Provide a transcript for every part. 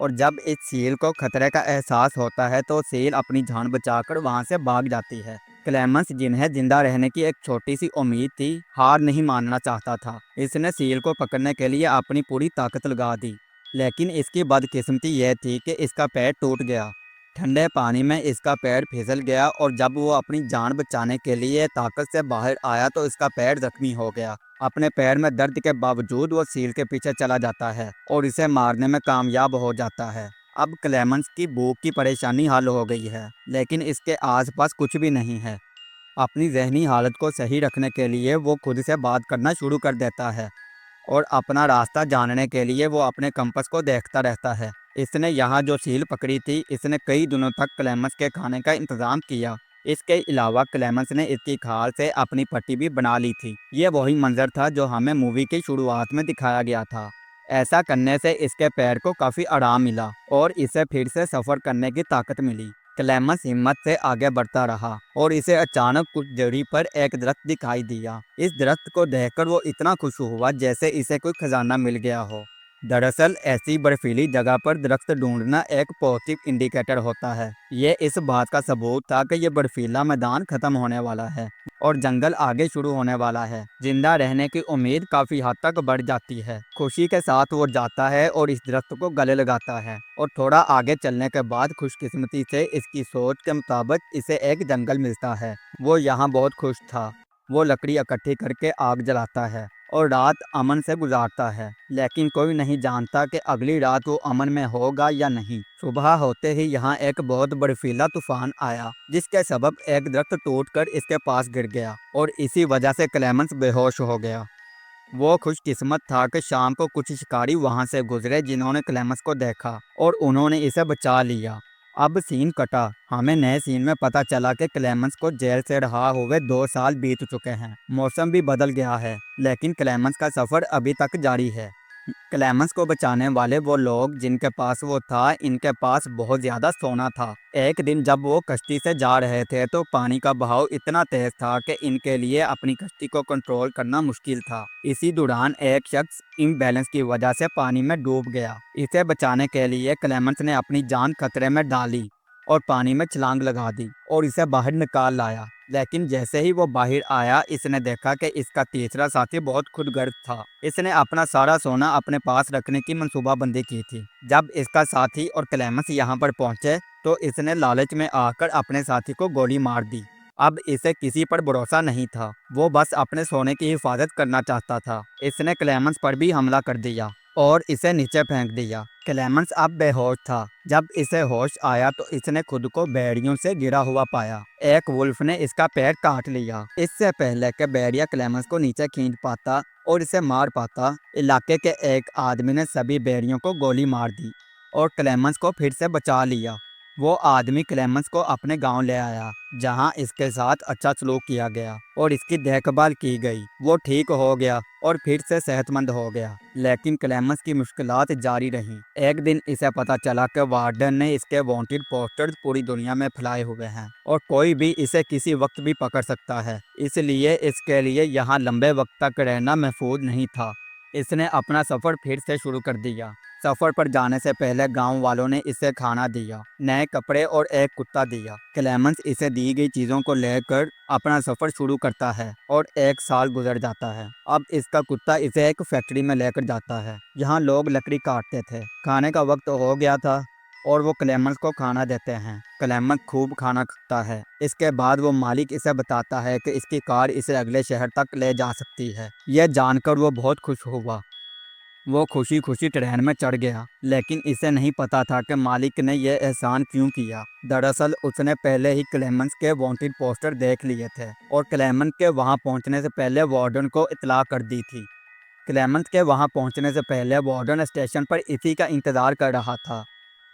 اور جب اس سیل کو خطرے کا احساس ہوتا ہے تو سیل اپنی جان بچا کر وہاں سے بھاگ جاتی ہے۔ کلیمنس، جنہیں زندہ رہنے کی ایک چھوٹی سی امید تھی، ہار نہیں ماننا چاہتا تھا۔ اس نے سیل کو پکڑنے کے لیے اپنی پوری طاقت لگا دی، لیکن اس کی بدقسمتی یہ تھی کہ اس کا پیر ٹوٹ گیا۔ ٹھنڈے پانی میں اس کا پیر پھسل گیا اور جب وہ اپنی جان بچانے کے لیے طاقت سے باہر آیا تو اس کا پیر زخمی ہو گیا۔ اپنے پیر میں درد کے باوجود وہ سیل کے پیچھے چلا جاتا ہے اور اسے مارنے میں کامیاب ہو جاتا ہے۔ اب کلیمنس کی بھوک کی پریشانی حل ہو گئی ہے، لیکن اس کے آس پاس کچھ بھی نہیں ہے۔ اپنی ذہنی حالت کو صحیح رکھنے کے لیے وہ خود سے بات کرنا شروع کر دیتا ہے اور اپنا راستہ جاننے کے لیے وہ اپنے کمپس کو دیکھتا رہتا ہے۔ اس نے یہاں جو سیل پکڑی تھی، اس نے کئی دنوں تک کلیمنس کے کھانے کا انتظام کیا۔ اس کے علاوہ کلیمنس نے اس کی کھال سے اپنی پٹی بھی بنا لی تھی۔ یہ وہی منظر تھا جو ہمیں مووی کی شروعات میں دکھایا گیا تھا۔ ایسا کرنے سے اس کے پیر کو کافی آرام ملا اور اسے پھر سے سفر کرنے کی طاقت ملی۔ کلیمنس ہمت سے آگے بڑھتا رہا اور اسے اچانک کچھ دوری پر ایک درخت دکھائی دیا۔ اس درخت کو دیکھ کر وہ اتنا خوش ہوا جیسے اسے کوئی خزانہ مل گیا ہو۔ دراصل ایسی برفیلی جگہ پر درخت ڈھونڈنا ایک پازیٹیو انڈیکیٹر ہوتا ہے۔ یہ اس بات کا ثبوت تھا کہ یہ برفیلا میدان ختم ہونے والا ہے اور جنگل آگے شروع ہونے والا ہے۔ زندہ رہنے کی امید کافی حد تک بڑھ جاتی ہے۔ خوشی کے ساتھ وہ جاتا ہے اور اس درخت کو گلے لگاتا ہے اور تھوڑا آگے چلنے کے بعد خوش قسمتی سے اس کی سوچ کے مطابق اسے ایک جنگل ملتا ہے۔ وہ یہاں بہت خوش تھا۔ وہ لکڑی اکٹھی کر کے آگ جلاتا ہے اور رات امن سے گزارتا ہے، لیکن کوئی نہیں جانتا کہ اگلی رات وہ امن میں ہوگا یا نہیں۔ صبح ہوتے ہی یہاں ایک بہت برفیلا طوفان آیا، جس کے سبب ایک درخت ٹوٹ کر اس کے پاس گر گیا اور اسی وجہ سے کلیمنس بے ہوش ہو گیا۔ وہ خوش قسمت تھا کہ شام کو کچھ شکاری وہاں سے گزرے جنہوں نے کلیمنس کو دیکھا اور انہوں نے اسے بچا لیا۔ اب سین کٹا۔ ہمیں نئے سین میں پتہ چلا کہ کلیمنس کو جیل سے رہا ہوئے 2 سال بیت چکے ہیں۔ موسم بھی بدل گیا ہے، لیکن کلیمنس کا سفر ابھی تک جاری ہے۔ کلیمنس کو بچانے والے وہ لوگ جن کے پاس وہ تھا، ان کے پاس بہت زیادہ سونا تھا۔ ایک دن جب وہ کشتی سے جا رہے تھے تو پانی کا بہاؤ اتنا تیز تھا کہ ان کے لیے اپنی کشتی کو کنٹرول کرنا مشکل تھا۔ اسی دوران ایک شخص امبیلنس کی وجہ سے پانی میں ڈوب گیا۔ اسے بچانے کے لیے کلیمنس نے اپنی جان خطرے میں ڈالی اور پانی میں چھلانگ لگا دی اور اسے باہر نکال لایا۔ لیکن جیسے ہی وہ باہر آیا، اس نے دیکھا کہ اس کا تیسرا ساتھی بہت خود غرض تھا۔ اس نے اپنا سارا سونا اپنے پاس رکھنے کی منصوبہ بندی کی تھی۔ جب اس کا ساتھی اور کلیمنس یہاں پر پہنچے تو اس نے لالچ میں آ کر اپنے ساتھی کو گولی مار دی۔ اب اسے کسی پر بھروسہ نہیں تھا، وہ بس اپنے سونے کی حفاظت کرنا چاہتا تھا۔ اس نے کلیمنس پر بھی حملہ کر دیا اور اسے نیچے پھینک دیا۔ کلیمنس اب بے ہوش تھا۔ جب اسے ہوش آیا تو اس نے خود کو بھیڑیوں سے گرا ہوا پایا۔ ایک وولف نے اس کا پیر کاٹ لیا۔ اس سے پہلے کہ بھیڑیا کلیمنس کو نیچے کھینچ پاتا اور اسے مار پاتا، علاقے کے ایک آدمی نے سبھی بھیڑیوں کو گولی مار دی اور کلیمنس کو پھر سے بچا لیا۔ وہ آدمی کلیمنس کو اپنے گاؤں لے آیا، جہاں اس کے ساتھ اچھا سلوک کیا گیا اور اس کی دیکھ بھال کی گئی۔ وہ ٹھیک ہو گیا اور پھر سے صحت مند ہو گیا، لیکن کلیمنس کی مشکلات جاری رہیں۔ ایک دن اسے پتہ چلا کہ وارڈن نے اس کے وانٹڈ پوسٹرز پوری دنیا میں پھیلائے ہوئے ہیں اور کوئی بھی اسے کسی وقت بھی پکڑ سکتا ہے، اس لیے اس کے لیے یہاں لمبے وقت تک رہنا محفوظ نہیں تھا۔ اس نے اپنا سفر پھر سے شروع کر دیا۔ سفر پر جانے سے پہلے گاؤں والوں نے اسے کھانا دیا، نئے کپڑے اور ایک کتا دیا۔ کلیمنس اسے دی گئی چیزوں کو لے کر اپنا سفر شروع کرتا ہے اور 1 سال گزر جاتا ہے۔ اب اس کا کتا اسے ایک فیکٹری میں لے کر جاتا ہے، جہاں لوگ لکڑی کاٹتے تھے۔ کھانے کا وقت ہو گیا تھا اور وہ کلیمنس کو کھانا دیتے ہیں۔ کلیمنس خوب کھانا کھاتا ہے۔ اس کے بعد وہ مالک اسے بتاتا ہے کہ اس کی کار اسے اگلے شہر تک لے جا سکتی ہے۔ یہ جان کر وہ بہت خوش ہوا۔ وہ خوشی خوشی ٹرین میں چڑھ گیا، لیکن اسے نہیں پتا تھا کہ مالک نے یہ احسان کیوں کیا۔ دراصل اس نے پہلے ہی کلیمنس کے وانٹڈ پوسٹر دیکھ لیے تھے اور کلیمنس کے وہاں پہنچنے سے پہلے وارڈن کو اطلاع کر دی تھی۔ کلیمنس کے وہاں پہنچنے سے پہلے وارڈن اسٹیشن پر اسی کا انتظار کر رہا تھا۔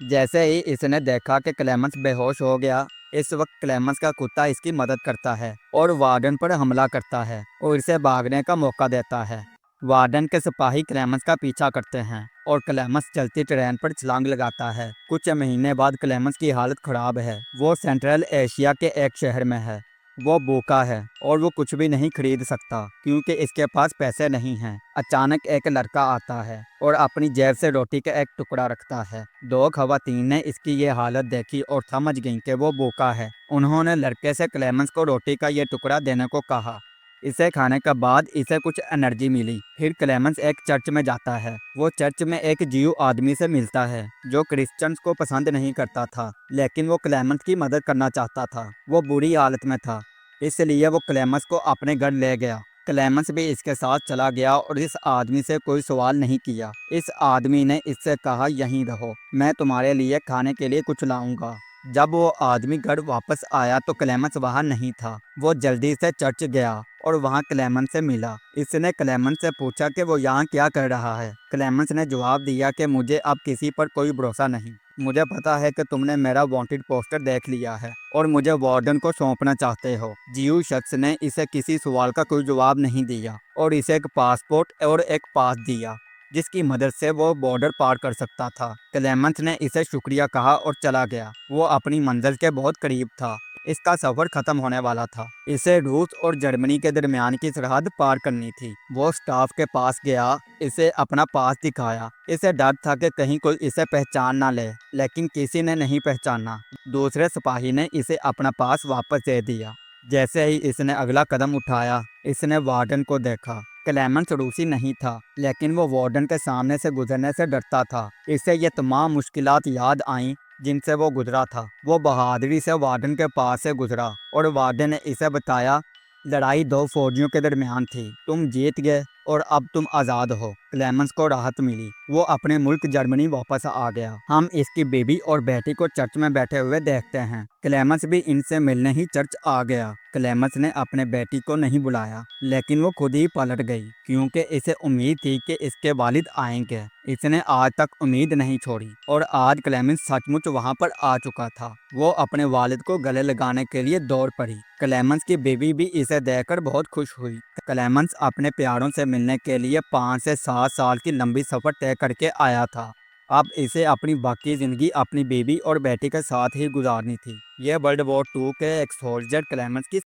جیسے ہی اس نے دیکھا کہ کلیمنس بے ہوش ہو گیا، اس وقت کلیمنس کا کتا اس کی مدد کرتا ہے اور وارڈن پر حملہ کرتا ہے اور اسے بھاگنے کا موقع دیتا ہے۔ وارڈن کے سپاہی کلیمنس کا پیچھا کرتے ہیں اور کلیمنس چلتی ٹرین پر چھلانگ لگاتا ہے۔ کچھ مہینے بعد کلیمنس کی حالت خراب ہے۔ وہ سینٹرل ایشیا کے ایک شہر میں ہے۔ وہ بھوکا ہے اور وہ کچھ بھی نہیں خرید سکتا کیونکہ اس کے پاس پیسے نہیں ہیں۔ اچانک ایک لڑکا آتا ہے اور اپنی جیب سے روٹی کا ایک ٹکڑا رکھتا ہے۔ دو خواتین نے اس کی یہ حالت دیکھی اور سمجھ گئیں کہ وہ بھوکا ہے۔ انہوں نے لڑکے سے کلیمنس کو روٹی کا یہ ٹکڑا دینے کو کہا۔ اسے کھانے کے بعد اسے کچھ انرجی ملی۔ پھر کلیمنس ایک چرچ میں جاتا ہے۔ وہ چرچ میں ایک جیو آدمی سے ملتا ہے جو کرسچنز کو پسند نہیں کرتا تھا، لیکن وہ کلیمنس کی مدد کرنا چاہتا تھا۔ وہ بری حالت میں تھا، اس لیے وہ کلیمنس کو اپنے گھر لے گیا۔ کلیمنس بھی اس کے ساتھ چلا گیا اور اس آدمی سے کوئی سوال نہیں کیا۔ اس آدمی نے اس سے کہا، یہیں رہو، میں تمہارے لیے کھانے کے لیے کچھ لاؤں گا۔ جب وہ آدمی گھر واپس آیا تو کلیمنس وہاں نہیں تھا۔ وہ جلدی سے چرچ گیا اور وہاں کلیمنس سے ملا۔ اس نے کلیمنس سے پوچھا کہ وہ یہاں کیا کر رہا ہے۔ کلیمنس نے جواب دیا کہ مجھے اب کسی پر کوئی بھروسہ نہیں۔ مجھے پتا ہے کہ تم نے میرا وانٹڈ پوسٹر دیکھ لیا ہے اور مجھے وارڈن کو سونپنا چاہتے ہو۔ جیو شخص نے اسے کسی سوال کا کوئی جواب نہیں دیا اور اسے ایک پاسپورٹ اور ایک پاس دیا جس کی مدد سے وہ بارڈر پار کر سکتا تھا۔ کلیمنس نے اسے شکریہ کہا اور چلا گیا۔ وہ اپنی منزل کے بہت قریب تھا۔ اس کا سفر ختم ہونے والا تھا۔ اسے روس اور جرمنی کے درمیان کی سرحد پار کرنی تھی۔ وہ اسٹاف کے پاس گیا، اسے اپنا پاس دکھایا۔ اسے ڈر تھا کہ کہیں کوئی اسے پہچان نہ لے، لیکن کسی نے نہیں پہچانا۔ دوسرے سپاہی نے اسے اپنا پاس واپس دے دیا۔ جیسے ہی اس نے اگلا قدم اٹھایا، اس نے وارڈن کو دیکھا۔ کلیمنس روسی نہیں تھا، لیکن وہ وارڈن کے سامنے سے گزرنے سے ڈرتا تھا۔ اسے یہ تمام مشکلات یاد آئیں جن سے وہ گزرا تھا۔ وہ بہادری سے وارڈن کے پاس سے گزرا اور وارڈن نے اسے بتایا، لڑائی دو فوجیوں کے درمیان تھی، تم جیت گئے اور اب تم آزاد ہو۔ کلیمنس کو راحت ملی۔ وہ اپنے ملک جرمنی واپس آ گیا۔ ہم اس کی بیوی اور بیٹی کو چرچ میں بیٹھے ہوئے دیکھتے ہیں۔ کلیمنس بھی ان سے ملنے ہی چرچ آ گیا۔ کلیمنس نے اپنے بیٹی کو نہیں بلایا، لیکن وہ خود ہی پلٹ گئی کیونکہ اسے امید تھی کہ اس کے والد آئیں گے۔ اس نے آج تک امید نہیں چھوڑی اور آج کلیمنس سچ مچ وہاں پر آ چکا تھا۔ وہ اپنے والد کو گلے لگانے کے لیے دوڑ پڑی۔ کلیمنس کی بیوی بھی اسے دیکھ کر بہت خوش ہوئی۔ کلیمنس اپنے پیاروں سے ملنے کے لیے 5 سے 7 سال کی لمبی سفر طے کر کے آیا تھا۔ اب اسے اپنی باقی زندگی اپنی بیوی اور بیٹی کے ساتھ ہی گزارنی تھی۔ یہ ورلڈ وار 2 کے ایک سولجر کلیمنس کی